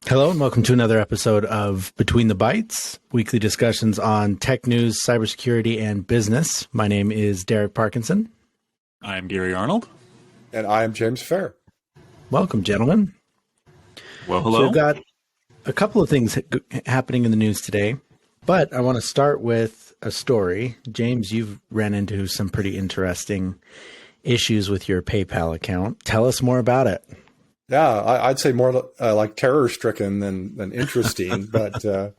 Hello and welcome to another episode of Between the Bytes, weekly discussions on tech news, cybersecurity, and business. My name is Derik Parkinson. I'm Gary Arnold. And I am James Fair. Welcome, gentlemen. Well, hello. So we've got a couple of things happening in the news today, but I want to start with a story. James, you've ran into some pretty interesting issues with your PayPal account. Tell us more about it. Yeah, I'd say more like terror-stricken than interesting. But it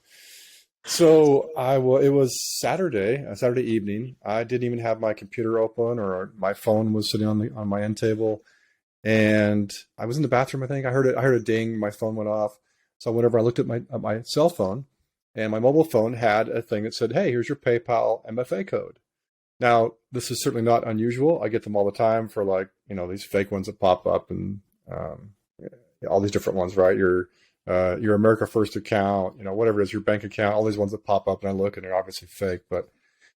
was Saturday evening. I didn't even have my computer open, or my phone was sitting on my end table, and I was in the bathroom. I think I heard a ding. My phone went off. So whenever I looked at my cell phone, and my mobile phone had a thing that said, "Hey, here's your PayPal MFA code." Now, this is certainly not unusual. I get them all the time for these fake ones that pop up and all these different ones, right? Your America First account, whatever it is, your bank account, all these ones that pop up, and I look and they're obviously fake. But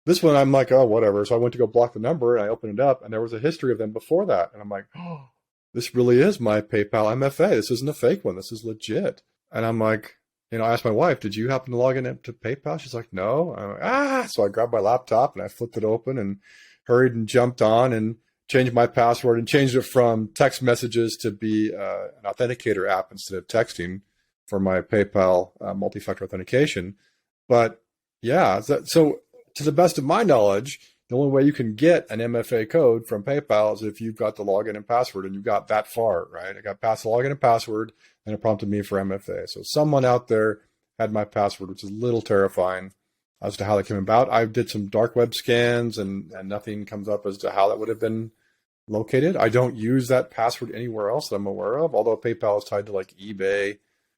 this one, I'm like, oh, whatever. So I went to go block the number and I opened it up, and there was a history of them before that. And I'm like, oh, this really is my PayPal MFA. This isn't a fake one. This is legit. And I'm like, I asked my wife, did you happen to log in to PayPal? She's like, no. I'm like, So I grabbed my laptop and I flipped it open and hurried and jumped on and changed my password and changed it from text messages to be an authenticator app instead of texting for my PayPal multi-factor authentication. But yeah, so to the best of my knowledge, the only way you can get an MFA code from PayPal is if you've got the login and password, and you got that far, right? I got past the login and password, and it prompted me for MFA. So someone out there had my password, which is a little terrifying as to how that came about. I did some dark web scans, and nothing comes up as to how that would have been located. I don't use that password anywhere else that I'm aware of, although PayPal is tied to like eBay.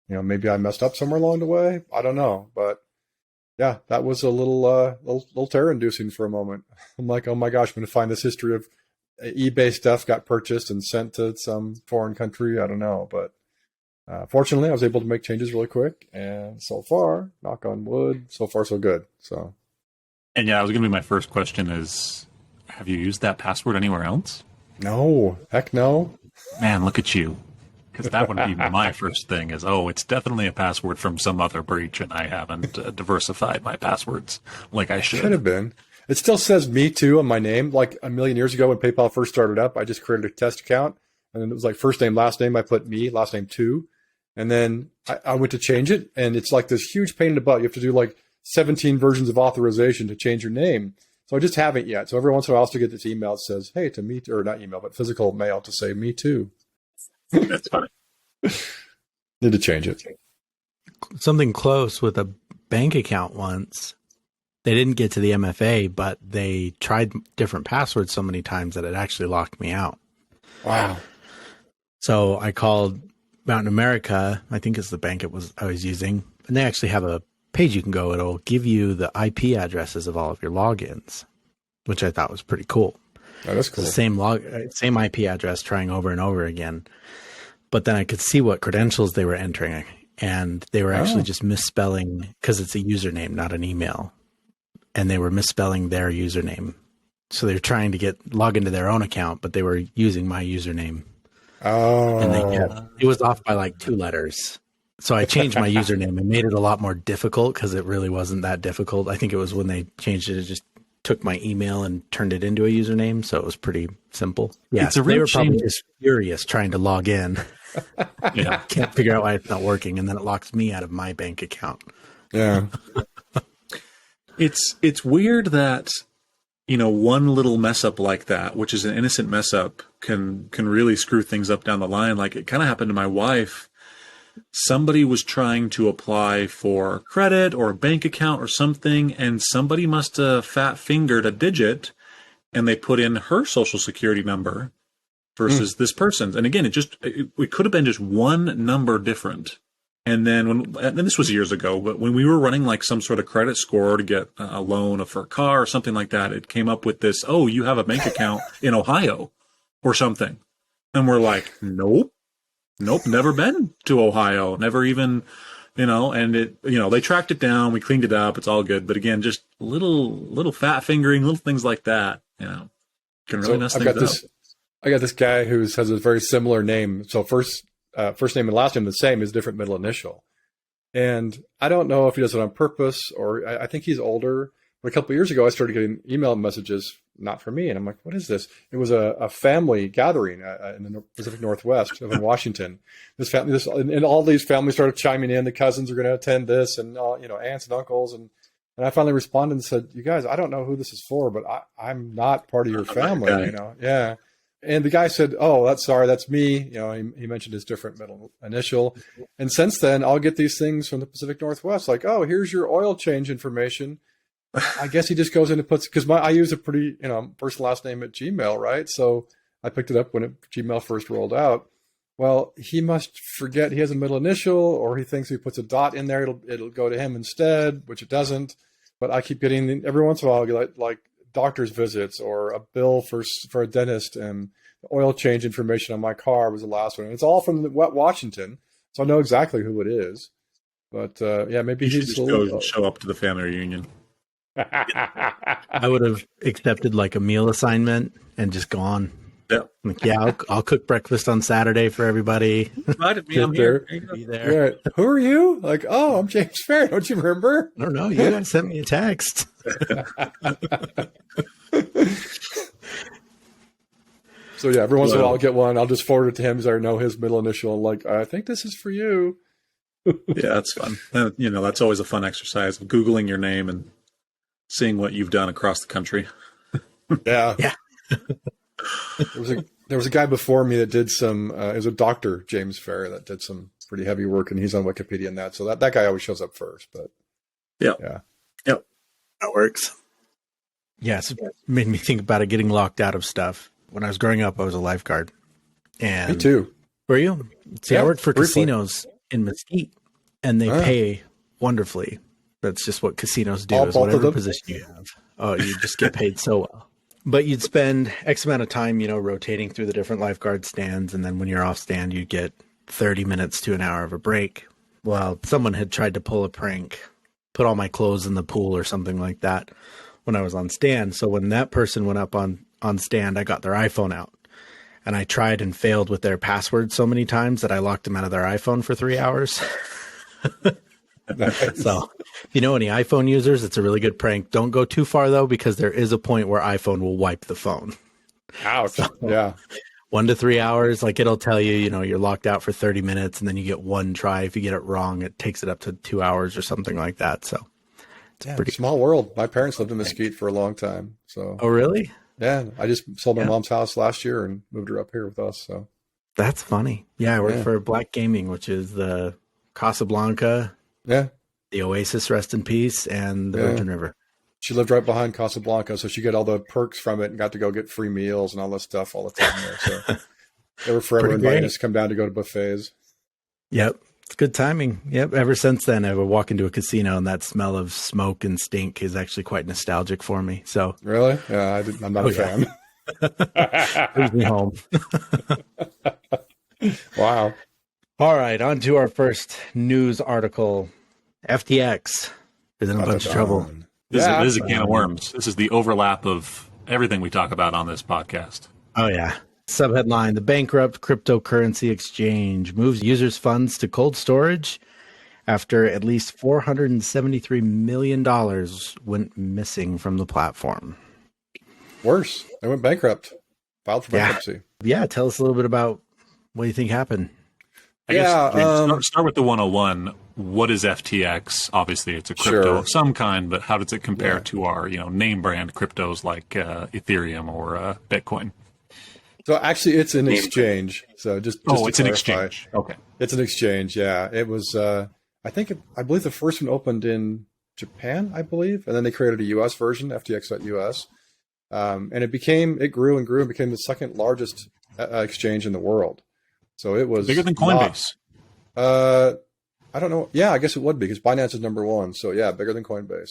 Maybe I messed up somewhere along the way. I don't know. But yeah, that was a little terror-inducing for a moment. I'm like, oh my gosh, I'm going to find this history of eBay stuff got purchased and sent to some foreign country. I don't know. But fortunately, I was able to make changes really quick. And so far, knock on wood, so far so good. And yeah, that was going to be my first question is, have you used that password anywhere else? No, heck no. Man, look at you. Because that would be my first thing is, it's definitely a password from some other breach, and I haven't diversified my passwords like I should. Should have been. It still says me too on my name. Like a million years ago when PayPal first started up, I just created a test account, and then it was like first name, last name. I put me, last name too. And then I went to change it, and it's like this huge pain in the butt. You have to do like 17 versions of authorization to change your name. So I just haven't yet. So every once in a while, I also get this email that says, hey, to me, or not email, but physical mail to say me too. That's funny. Need to change it. Something close with a bank account once. They didn't get to the MFA, but they tried different passwords so many times that it actually locked me out. Wow. So I called Mountain America, I think is the bank I was using, and they actually have a page you can go. It'll give you the IP addresses of all of your logins, which I thought was pretty cool. That is cool. It's the same IP address trying over and over again. But then I could see what credentials they were entering, and they were actually just misspelling, because it's a username, not an email. And they were misspelling their username. So they were trying to log into their own account, but they were using my username. Oh. And it was off by like 2 letters. So I changed my username and made it a lot more difficult, because it really wasn't that difficult. I think it was when they changed it, it just took my email and turned it into a username. So it was pretty simple. Yeah, they were probably just furious trying to log in. Yeah. Can't figure out why it's not working. And then it locks me out of my bank account. Yeah. It's weird that, one little mess up like that, which is an innocent mess up, can really screw things up down the line. Like it kind of happened to my wife. Somebody was trying to apply for credit or a bank account or something, and somebody must have fat fingered a digit, and they put in her social security number versus this person's. And again, it could have been just one number different. And then and this was years ago, but when we were running like some sort of credit score to get a loan for a car or something like that, it came up with this, you have a bank account in Ohio or something. And we're like, nope, never been to Ohio, never even, and it, they tracked it down, we cleaned it up, it's all good. But again, just little fat fingering, little things like that, can really mess things up. I got this guy who has a very similar name. So first first name and last name the same, his different middle initial. And I don't know if he does it on purpose, or I think he's older. But a couple of years ago, I started getting email messages, not from me. And I'm like, what is this? It was a family gathering in the Pacific Northwest of in Washington. And all these families started chiming in. The cousins are going to attend this, and aunts and uncles. And I finally responded and said, you guys, I don't know who this is for, but I'm not part of your family, Yeah. And the guy said, oh, that's me. He mentioned his different middle initial. And since then, I'll get these things from the Pacific Northwest, like, oh, here's your oil change information. I guess he just goes in and puts, because I use a pretty, first and last name at Gmail, right? So I picked it up when Gmail first rolled out. Well, he must forget he has a middle initial, or he thinks he puts a dot in there, it'll go to him instead, which it doesn't. But I keep getting, every once in a while, I'll get like doctor's visits or a bill for a dentist, and the oil change information on my car was the last one. And it's all from Washington, so I know exactly who it is. But maybe you should just go show up to the family reunion. I would have accepted like a meal assignment and just gone. Yeah, I'll cook breakfast on Saturday for everybody. Invited me. I'm here. Be there. Yeah. Who are you? Like, oh, I'm James Fair. Don't you remember? I don't know. You guys sent me a text. So yeah, every once in a while I'll get one. I'll just forward it to him because I know his middle initial. Like, I think this is for you. Yeah, that's fun. That's always a fun exercise of Googling your name and seeing what you've done across the country. Yeah. Yeah. There was a guy before me that did some, it was a Dr. James Fair that did some pretty heavy work, and he's on Wikipedia and that. So that guy always shows up first, but yeah. Yep. That works. Yes. It made me think about it getting locked out of stuff. When I was growing up, I was a lifeguard. And me too. Were you? See, I worked for casinos in Mesquite, and they pay wonderfully. That's just what casinos do, is whatever position you have. Oh, you just get paid so well. But you'd spend X amount of time, rotating through the different lifeguard stands. And then when you're off stand, you'd get 30 minutes to an hour of a break. Well, someone had tried to pull a prank, put all my clothes in the pool or something like that when I was on stand. So when that person went up on stand, I got their iPhone out. And I tried and failed with their password so many times that I locked them out of their iPhone for 3 hours. So if you know any iPhone users, it's a really good prank. Don't go too far though, because there is a point where iPhone will wipe the phone. Ouch. So, yeah. 1 to 3 hours, like it'll tell you, you're locked out for 30 minutes and then you get one try. If you get it wrong, it takes it up to 2 hours or something like that. So it's pretty small world. My parents lived in Mesquite for a long time. So. Oh, really? Yeah. I just sold my mom's house last year and moved her up here with us. So that's funny. Yeah. I worked for Black Gaming, which is the Casablanca. Yeah. The Oasis, rest in peace, and the Virgin River. She lived right behind Casablanca, so she got all the perks from it and got to go get free meals and all that stuff all the time there. So they were forever inviting us to come down to go to buffets. Yep. It's good timing. Yep. Ever since then, I would walk into a casino and that smell of smoke and stink is actually quite nostalgic for me. So really? Yeah, I'm not a fan. Brings me home. Wow. All right, on to our first news article. FTX is in a bunch of trouble. This is a can of worms. This is the overlap of everything we talk about on this podcast. Oh, yeah. Subheadline: the bankrupt cryptocurrency exchange moves users' funds to cold storage after at least $473 million went missing from the platform. Worse, they went bankrupt. Filed for bankruptcy. Yeah, tell us a little bit about what you think happened. I guess start with the 101. What is FTX? Obviously, it's a crypto of some kind, but how does it compare to our name brand cryptos like Ethereum or Bitcoin? So actually, it's an exchange. So just it's an exchange. Okay, it's an exchange. Yeah, it was. I believe the first one opened in Japan, I believe, and then they created a U.S. version, FTX.US, and it grew and grew and became the second largest exchange in the world. So it was bigger than Coinbase. I don't know. Yeah, I guess it would be because Binance is number one. So yeah, bigger than Coinbase.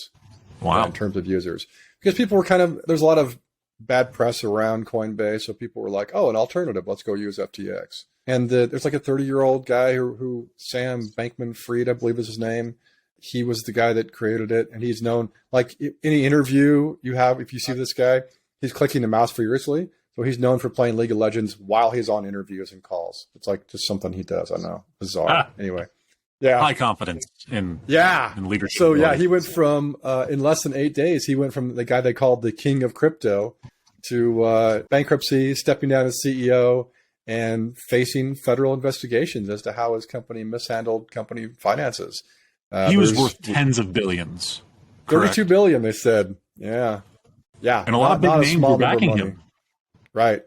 Wow. In terms of users, because people were there's a lot of bad press around Coinbase. So people were like, oh, an alternative. Let's go use FTX. And there's like a 30-year-old guy who Sam Bankman-Fried, I believe is his name. He was the guy that created it. And he's known, like any interview you have, if you see this guy, he's clicking the mouse furiously. So he's known for playing League of Legends while he's on interviews and calls. It's like just something he does. I know. Bizarre. Anyway. Yeah. High confidence in leadership. So yeah, he went from in less than 8 days, he went from the guy they called the king of crypto to bankruptcy, stepping down as CEO, and facing federal investigations as to how his company mishandled company finances. He was worth tens of billions. 32 billion, they said. Yeah. Yeah. And a lot of big names were backing him. Right.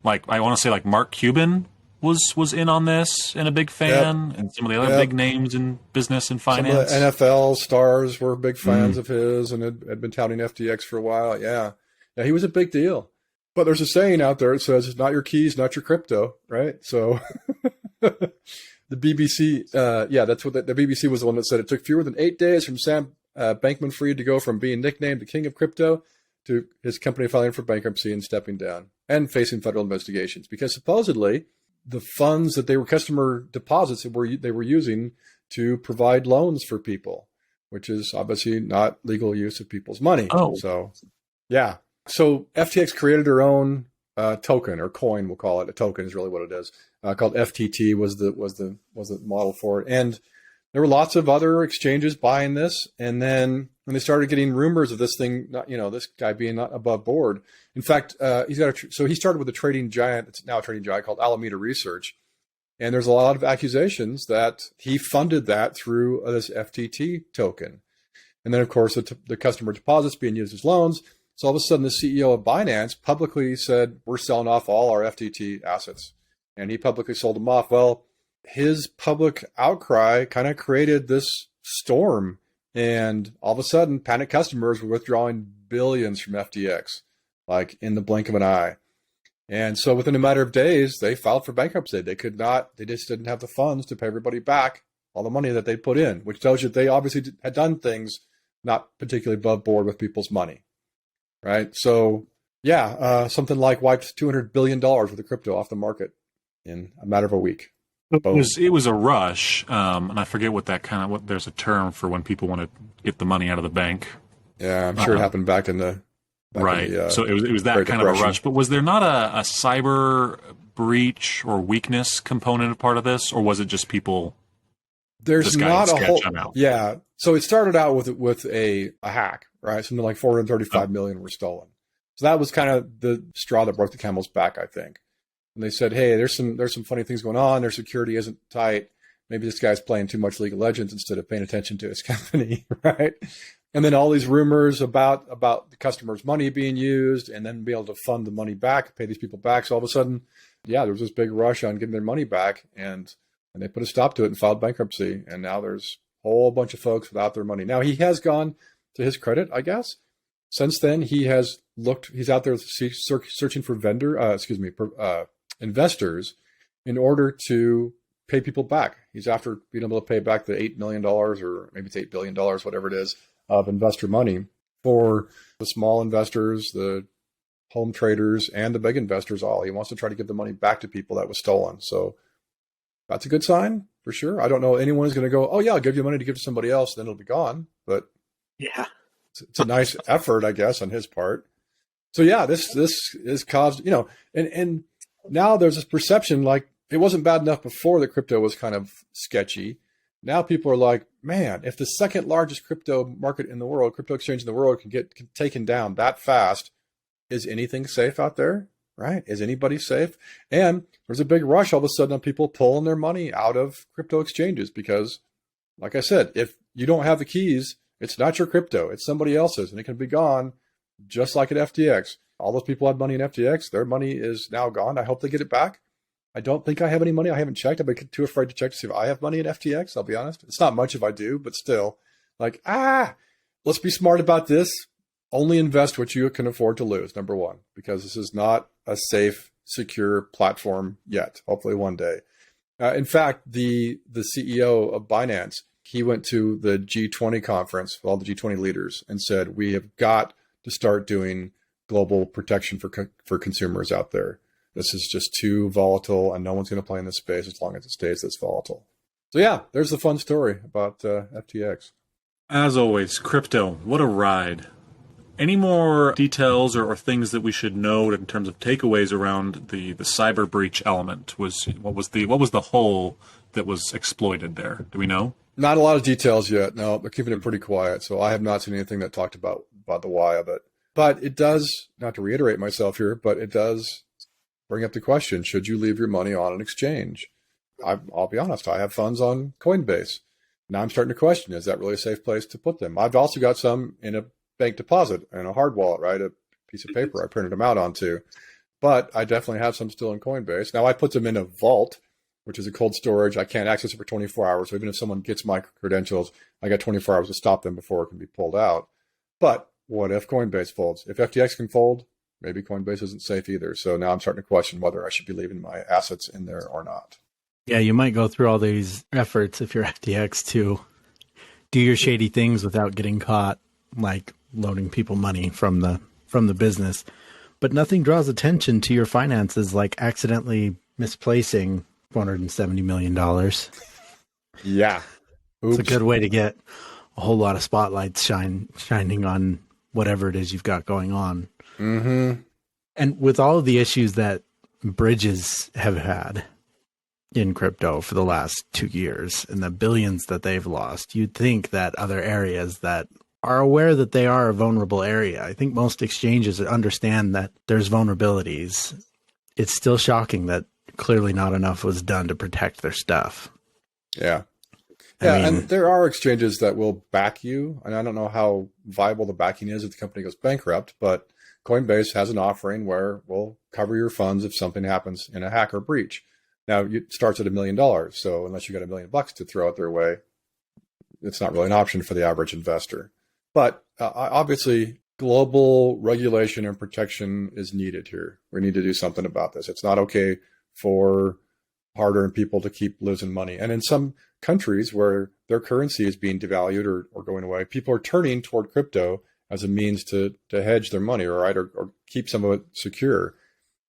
Like, I want to say like Mark Cuban was in on this and a big fan, and some of the other big names in business and finance. Some of the NFL stars were big fans of his and had been touting FTX for a while. Yeah. Yeah, he was a big deal. But there's a saying out there that says, it's not your keys, not your crypto, right? So the BBC, that's what the BBC was the one that said it took fewer than 8 days from Sam Bankman-Fried to go from being nicknamed the king of crypto to his company filing for bankruptcy and stepping down and facing federal investigations, because supposedly the funds that they were customer deposits that they were using to provide loans for people, which is obviously not legal use of people's money. Oh. So, yeah. So FTX created their own token, or coin, we'll call it. A token is really what it is. Called FTT was the model for it. And there were lots of other exchanges buying this. And then when they started getting rumors of this thing, this guy being not above board. In fact, he started with a trading giant. It's now a trading giant called Alameda Research. And there's a lot of accusations that he funded that through this FTT token. And then, of course, the customer deposits being used as loans. So all of a sudden, the CEO of Binance publicly said, we're selling off all our FTT assets. And he publicly sold them off. Well, his public outcry kind of created this storm. And all of a sudden, panicked customers were withdrawing billions from FTX, like in the blink of an eye. And so within a matter of days, they filed for bankruptcy. They just didn't have the funds to pay everybody back all the money that they put in, which tells you they obviously had done things not particularly above board with people's money. Right. So, something like wiped $200 billion worth of crypto off the market in a matter of a week. It was a rush. And I forget what there's a term for when people want to get the money out of the bank. Yeah, I'm sure it happened back in the. So it was that kind of a rush. But was there not a cyber breach or weakness component of part of this? Or was it just people? There's not a whole. Yeah. So it started out with a hack. Right, something like 435 million were stolen. So that was kind of the straw that broke the camel's back, I think. And they said, "Hey, there's some funny things going on. Their security isn't tight. Maybe this guy's playing too much League of Legends instead of paying attention to his company." Right, and then all these rumors about the customer's money being used, and then be able to fund the money back, pay these people back. So all of a sudden, there was this big rush on getting their money back, and they put a stop to it and filed bankruptcy. And now there's a whole bunch of folks without their money. Now he has gone. To his credit, I guess, since then he's out there searching for investors in order to pay people back. He's after being able to pay back the $8 million or maybe it's $8 billion, whatever it is, of investor money for the small investors, the home traders, and the big investors all. He wants to try to give the money back to people that was stolen. So that's a good sign for sure. I don't know anyone is going to go, oh yeah, I'll give you money to give to somebody else, then it'll be gone. But yeah, it's a nice effort, I guess, on his part. So yeah, this is caused, and now there's this perception like it wasn't bad enough before that crypto was kind of sketchy. Now people are like, man, if the second largest crypto market in the world, crypto exchange in the world can get taken down that fast, is anything safe out there? Right? Is anybody safe? And there's a big rush all of a sudden on people pulling their money out of crypto exchanges because, like I said, if you don't have the keys, it's not your crypto. It's somebody else's, and it can be gone just like at FTX. All those people had money in FTX. Their money is now gone. I hope they get it back. I don't think I have any money. I haven't checked. I've been too afraid to check to see if I have money in FTX. I'll be honest. It's not much if I do, but still, let's be smart about this. Only invest what you can afford to lose, number one, because this is not a safe, secure platform yet. Hopefully one day. In fact, the CEO of Binance, he went to the G20 conference with all the G20 leaders and said, we have got to start doing global protection for consumers out there. This is just too volatile, and no one's going to play in this space as long as it stays this volatile. So yeah, there's the fun story about FTX. As always, crypto, what a ride. Any more details or things that we should note in terms of takeaways around the cyber breach element? What was the hole that was exploited there? Do we know? Not a lot of details yet. No, they're keeping it pretty quiet. So I have not seen anything that talked about the why of it. But it does, not to reiterate myself here, but it does bring up the question, should you leave your money on an exchange? I'll be honest, I have funds on Coinbase. Now I'm starting to question, is that really a safe place to put them? I've also got some in a bank deposit and a hard wallet, right? A piece of paper I printed them out onto. But I definitely have some still in Coinbase. Now I put them in a vault, which is a cold storage. I can't access it for 24 hours. So even if someone gets my credentials, I got 24 hours to stop them before it can be pulled out. But what if Coinbase folds? If FTX can fold, maybe Coinbase isn't safe either. So now I'm starting to question whether I should be leaving my assets in there or not. Yeah, you might go through all these efforts if you're FTX to do your shady things without getting caught, like loaning people money from the business. But nothing draws attention to your finances like accidentally misplacing $470 million. Yeah. Oops. It's a good way to get a whole lot of spotlights shining on whatever it is you've got going on. Mm-hmm. And with all of the issues that bridges have had in crypto for the last 2 years and the billions that they've lost, you'd think that other areas that are aware that they are a vulnerable area. I think most exchanges understand that there's vulnerabilities. It's still shocking that clearly not enough was done to protect their stuff. Yeah. Yeah, and there are exchanges that will back you. And I don't know how viable the backing is if the company goes bankrupt, but Coinbase has an offering where we'll cover your funds if something happens in a hack or breach. Now, it starts at $1 million. So unless you got $1 million to throw it their way, it's not really an option for the average investor. But obviously, global regulation and protection is needed here. We need to do something about this. It's not okay for hard-earned people to keep losing money. And in some countries where their currency is being devalued or going away, people are turning toward crypto as a means to hedge their money, or keep some of it secure.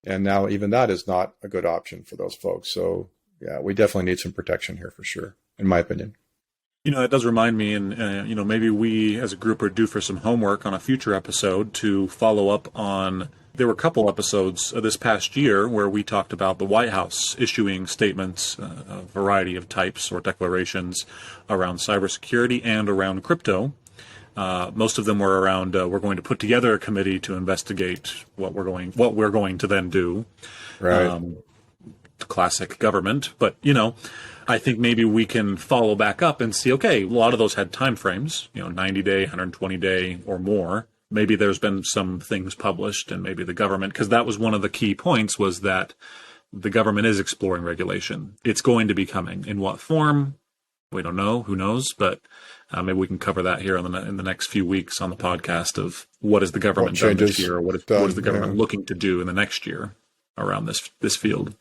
And now even that is not a good option for those folks. So yeah, we definitely need some protection here for sure, in my opinion. That does remind me, and maybe we as a group are due for some homework on a future episode to follow up on. There were a couple episodes this past year where we talked about the White House issuing statements, a variety of types or declarations around cybersecurity and around crypto. Most of them were around we're going to put together a committee to investigate what we're going to then do. Right. Classic government, but I think maybe we can follow back up and see. Okay, a lot of those had time frames, 90-day, 120-day, or more. Maybe there's been some things published, and maybe the government, because that was one of the key points, was that the government is exploring regulation. It's going to be coming. In what form? We don't know. Who knows? But maybe we can cover that here in the next few weeks on the podcast of what is the government done this year, or what is the government looking to do in the next year around this field.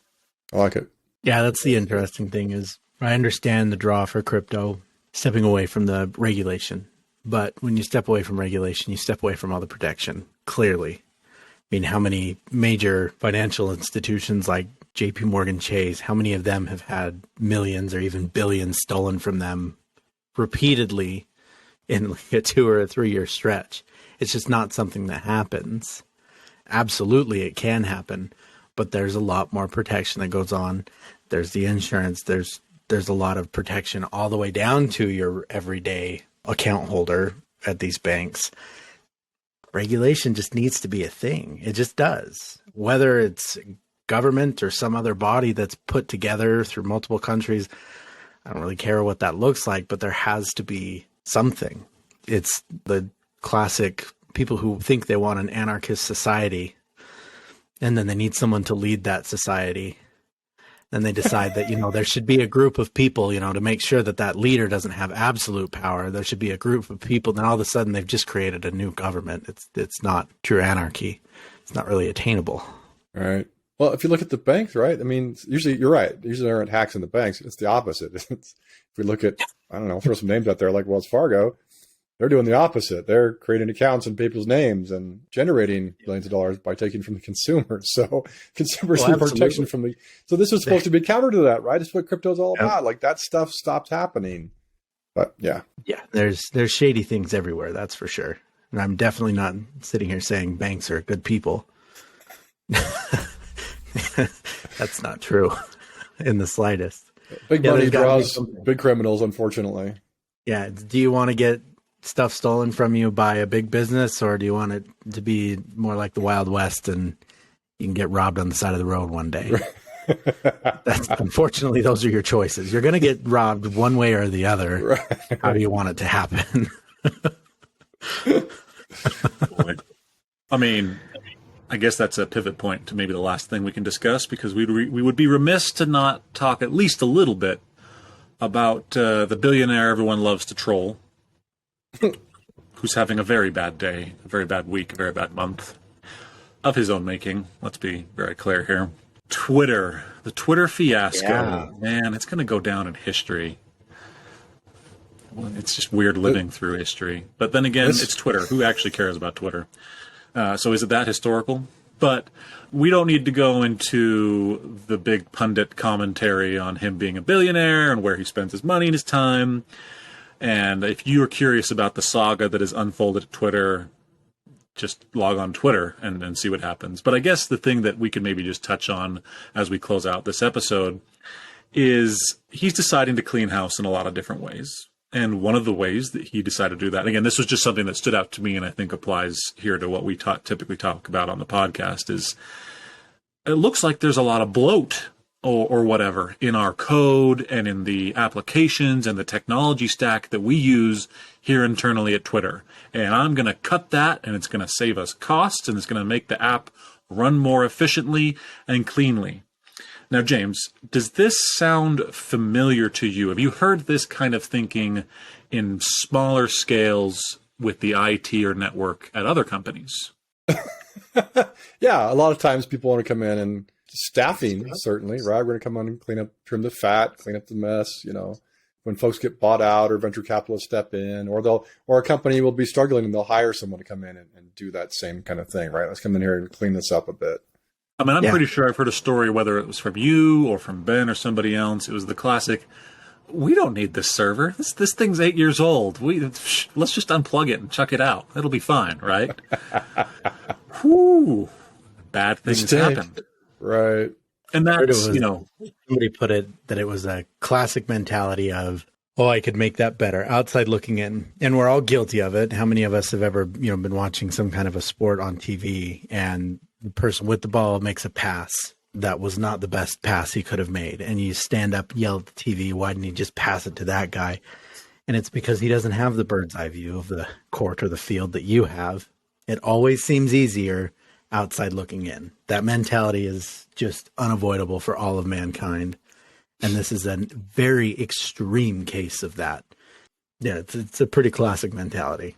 I like it. Yeah, that's the interesting thing is I understand the draw for crypto, stepping away from the regulation. But when you step away from regulation, you step away from all the protection, clearly. I mean, how many major financial institutions like JP Morgan Chase, how many of them have had millions or even billions stolen from them repeatedly in like a 2 or a 3 year stretch? It's just not something that happens. Absolutely, it can happen, but there's a lot more protection that goes on. There's the insurance. There's a lot of protection all the way down to your everyday account holder at these banks. Regulation just needs to be a thing. It just does. Whether it's government or some other body that's put together through multiple countries, I don't really care what that looks like, but there has to be something. It's the classic people who think they want an anarchist society, and then they need someone to lead that society. Then they decide that, there should be a group of people, to make sure that leader doesn't have absolute power. There should be a group of people. Then all of a sudden they've just created a new government. It's not true anarchy. It's not really attainable. All right. Well, if you look at the banks, right? I mean, usually you're right. Usually there aren't hacks in the banks. It's the opposite. If we look at, I don't know, throw some names out there like Wells Fargo, they're doing the opposite. They're creating accounts in people's names and generating billions of dollars by taking from the consumers. So consumers need protection from the. So this is supposed to be counter to that, right? It's what crypto is all about. Like that stuff stops happening. But yeah. Yeah, there's shady things everywhere. That's for sure. And I'm definitely not sitting here saying banks are good people. That's not true in the slightest. Big money draws big criminals, unfortunately. Yeah. Do you want to get stuff stolen from you by a big business, or do you want it to be more like the Wild West and you can get robbed on the side of the road one day? That's unfortunately, those are your choices. You're going to get robbed one way or the other. Right. How do you want it to happen? I mean, I guess that's a pivot point to maybe the last thing we can discuss, because we would be remiss to not talk at least a little bit about the billionaire everyone loves to troll, who's having a very bad day, a very bad week, a very bad month of his own making. Let's be very clear here. Twitter, the Twitter fiasco, yeah. Man, it's going to go down in history. It's just weird living through history. But then again, it's Twitter. Who actually cares about Twitter? So is it that historical? But we don't need to go into the big pundit commentary on him being a billionaire and where he spends his money and his time. And if you are curious about the saga that is unfolded at Twitter, just log on Twitter and see what happens. But I guess the thing that we can maybe just touch on as we close out this episode is he's deciding to clean house in a lot of different ways. And one of the ways that he decided to do that, again, this was just something that stood out to me and I think applies here to what we typically talk about on the podcast, is it looks like there's a lot of bloat or whatever in our code and in the applications and the technology stack that we use here internally at Twitter. And I'm going to cut that, and it's going to save us costs, and it's going to make the app run more efficiently and cleanly. Now, James, does this sound familiar to you? Have you heard this kind of thinking in smaller scales with the IT or network at other companies? Yeah, a lot of times people want to come in and staffing, certainly, right? We're going to come in and clean up, trim the fat, clean up the mess, when folks get bought out or venture capitalists step in, or a company will be struggling and they'll hire someone to come in and do that same kind of thing, right? Let's come in here and clean this up a bit. I mean, I'm pretty sure I've heard a story, whether it was from you or from Ben or somebody else. It was the classic, we don't need this server. This thing's 8 years old. Let's just unplug it and chuck it out. It'll be fine, right? Whew. Bad things happen. Right. And that's, somebody put it that it was a classic mentality of, oh, I could make that better, outside looking in. And we're all guilty of it. How many of us have ever, been watching some kind of a sport on TV and the person with the ball makes a pass that was not the best pass he could have made. And you stand up, yell at the TV, why didn't he just pass it to that guy? And it's because he doesn't have the bird's eye view of the court or the field that you have. It always seems easier outside looking in. That mentality is just unavoidable for all of mankind. And this is a very extreme case of that. Yeah, it's a pretty classic mentality.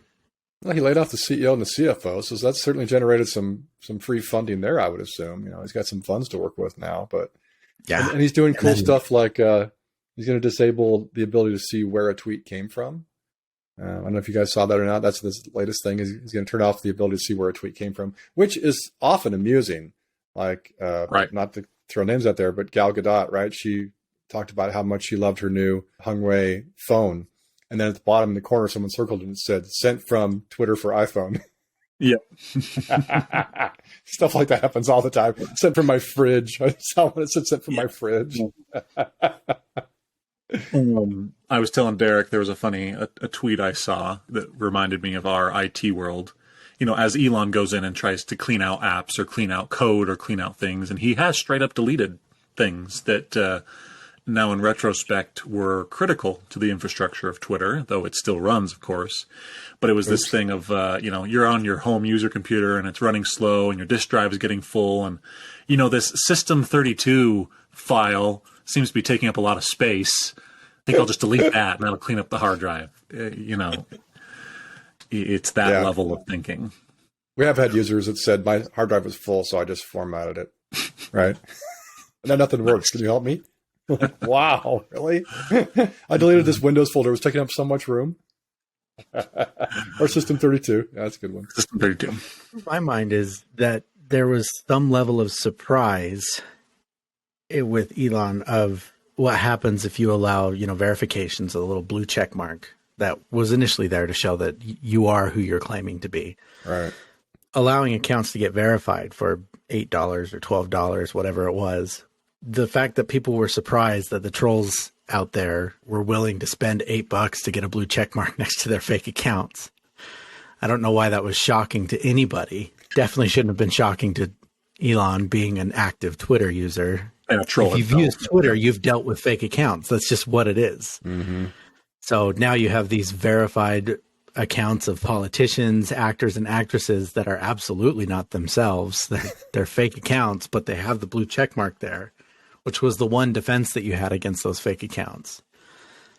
Well, he laid off the CEO and the CFO, so that's certainly generated some free funding there, I would assume. He's got some funds to work with now, but yeah, and he's doing cool stuff like he's going to disable the ability to see where a tweet came from. I don't know if you guys saw that or not. That's this latest thing. He's going to turn off the ability to see where a tweet came from, which is often amusing. Like, right. Not to throw names out there, but Gal Gadot, right? She talked about how much she loved her new Hungwei phone. And then at the bottom in the corner, someone circled it and said, sent from Twitter for iPhone. Yep. Stuff like that happens all the time. Sent from my fridge. I saw when it said sent from my fridge. I was telling Derik there was a tweet I saw that reminded me of our IT world. As Elon goes in and tries to clean out apps or clean out code or clean out things, and he has straight up deleted things that now in retrospect were critical to the infrastructure of Twitter, though it still runs, of course. But it was this thing of, you're on your home user computer and it's running slow and your disk drive is getting full. And, this System32 file seems to be taking up a lot of space. I think I'll just delete that and that'll clean up the hard drive. It's that level of thinking. We have had users that said my hard drive was full, so I just formatted it. Right. And then nothing works. Can you help me? Wow, really? I deleted this Windows folder. It was taking up so much room. Or System32. Yeah, that's a good one. System32. My mind is that there was some level of surprise with Elon of what happens if you allow, verifications, a little blue check mark that was initially there to show that you are who you're claiming to be. Right. Allowing accounts to get verified for $8 or $12, whatever it was. The fact that people were surprised that the trolls out there were willing to spend $8 to get a blue check mark next to their fake accounts. I don't know why that was shocking to anybody. Definitely shouldn't have been shocking to Elon being an active Twitter user. And a troll. If you've used Twitter, you've dealt with fake accounts. That's just what it is. Mm-hmm. So now you have these verified accounts of politicians, actors, and actresses that are absolutely not themselves. They're fake accounts, but they have the blue check mark there, which was the one defense that you had against those fake accounts.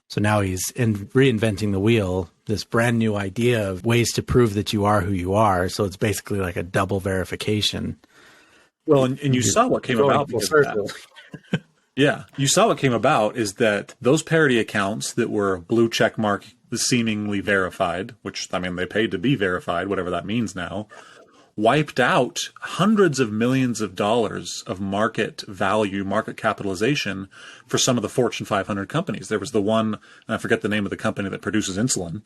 So now he's reinventing the wheel, this brand new idea of ways to prove that you are who you are. So it's basically like a double verification. Well, and you saw what came about because of that. Yeah, you saw what came about is that those parody accounts that were blue check mark seemingly verified, which, I mean, they paid to be verified, whatever that means now, wiped out hundreds of millions of dollars of market value, market capitalization for some of the Fortune 500 companies. There was the one, and I forget the name of the company that produces insulin,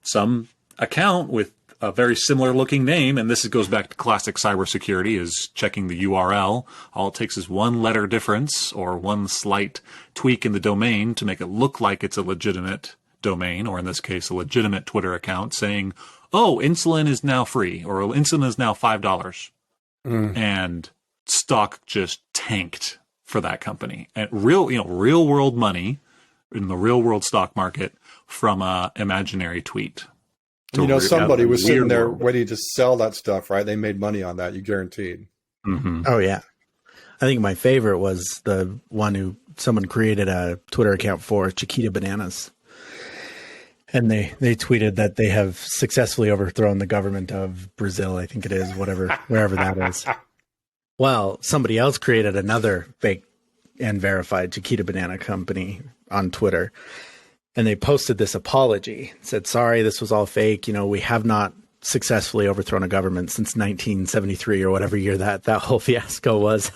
some account with a very similar looking name, and this goes back to classic cybersecurity, is checking the URL. All it takes is one letter difference or one slight tweak in the domain to make it look like it's a legitimate domain, or in this case, a legitimate Twitter account saying, oh, insulin is now free, or insulin is now $5. And stock just tanked for that company. And real world money in the real world stock market from a imaginary tweet. Somebody was sitting there waiting to sell that stuff, right? They made money on that, you guaranteed. Mm-hmm. Oh, yeah. I think my favorite was the one someone created a Twitter account for Chiquita Bananas. And they tweeted that they have successfully overthrown the government of Brazil, I think it is, wherever that is. Well, somebody else created another fake and verified Chiquita Banana company on Twitter. And they posted this apology, said, sorry, this was all fake. We have not successfully overthrown a government since 1973 or whatever year that whole fiasco was.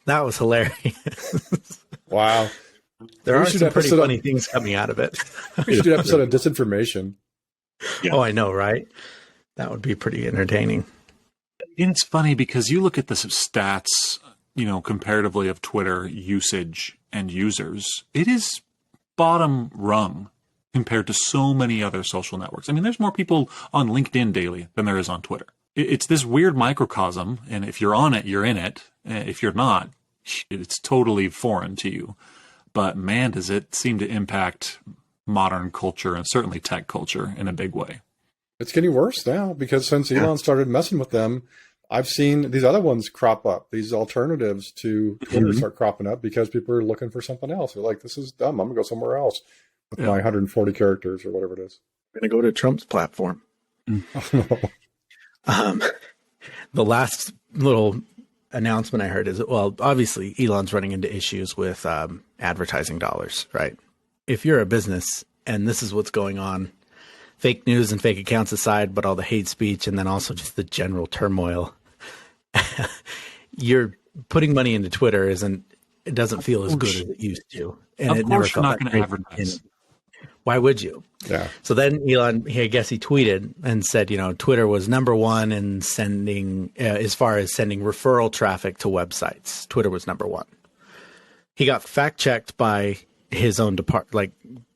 That was hilarious. Wow. There are some pretty funny things coming out of it. We should do an episode of disinformation. Yeah. Oh, I know, right? That would be pretty entertaining. It's funny because you look at the stats, comparatively of Twitter usage and users. It is bottom rung compared to so many other social networks. I mean, there's more people on LinkedIn daily than there is on Twitter. It's this weird microcosm, and if you're on it, you're in it. If you're not, it's totally foreign to you. But man, does it seem to impact modern culture and certainly tech culture in a big way. It's getting worse now because since Elon started messing with them, I've seen these other ones crop up. These alternatives to Twitter start cropping up because people are looking for something else. They're like, this is dumb. I'm going to go somewhere else with my 140 characters or whatever it is. I'm going to go to Trump's platform. The last little announcement I heard is, well, obviously Elon's running into issues with advertising dollars, right? If you're a business and this is what's going on, fake news and fake accounts aside, but all the hate speech and then also just the general turmoil, you're putting money into Twitter it doesn't feel as good as it used to. And of course you're not going to advertise. Why would you? Yeah. So then Elon, I guess he tweeted and said, Twitter was number one in sending, as far as sending referral traffic to websites. Twitter was number one. He got fact checked by his own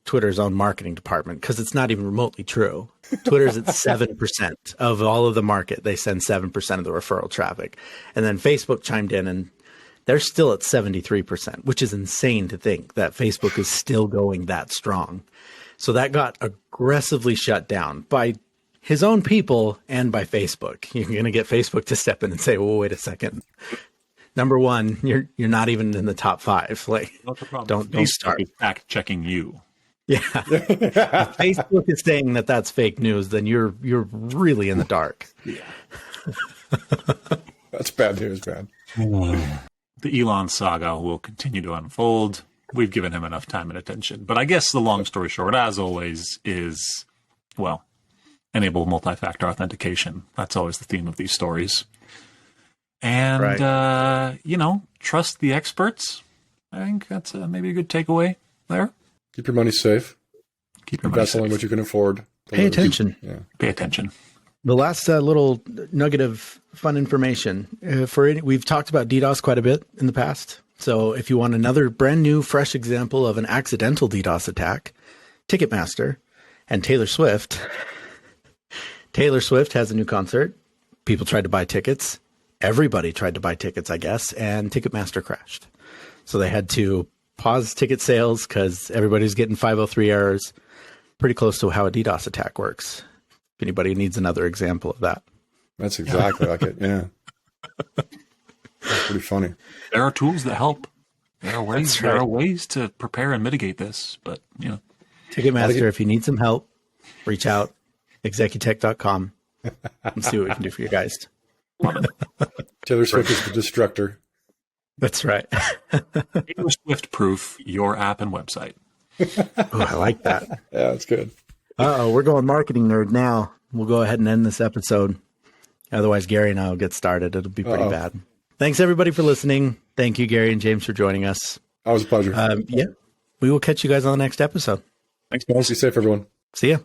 Twitter's own marketing department, because it's not even remotely true. Twitter's at 7% of all of the market. They send 7% of the referral traffic. And then Facebook chimed in and they're still at 73%, which is insane to think that Facebook is still going that strong. So that got aggressively shut down by his own people and by Facebook. You're going to get Facebook to step in and say, well, wait a second. Number one, you're not even in the top 5. Like, don't start fact checking you. Yeah. If Facebook is saying that that's fake news, then you're really in the dark. Yeah. That's bad news, man. The Elon saga will continue to unfold. We've given him enough time and attention. But I guess the long story short, as always, is, enable multi-factor authentication. That's always the theme of these stories. And, trust the experts. I think that's maybe a good takeaway there. Keep your money safe. Keep your money Invest only safe. what you can afford. Pay attention. Yeah. Pay attention. The last little nugget of fun information we've talked about DDoS quite a bit in the past. So if you want another brand new, fresh example of an accidental DDoS attack, Ticketmaster and Taylor Swift. Taylor Swift has a new concert. People tried to buy tickets. Everybody tried to buy tickets, I guess, and Ticketmaster crashed. So they had to pause ticket sales because everybody's getting 503 errors. Pretty close to how a DDoS attack works. If anybody needs another example of that. That's exactly like it. Yeah. That's pretty funny. There are tools that help. There are ways. There are ways to prepare and mitigate this, but Ticketmaster, if you need some help, reach out. Executech.com and see what we can do for you guys. Taylor Swift is the destructor. That's right. Taylor Swift proof your app and website. Oh, I like that. Yeah, that's good. We're going marketing nerd now. We'll go ahead and end this episode. Otherwise, Gary and I will get started. It'll be pretty bad. Thanks, everybody, for listening. Thank you, Gary and James, for joining us. Always a pleasure. We will catch you guys on the next episode. Thanks, guys. Be safe, everyone. See ya.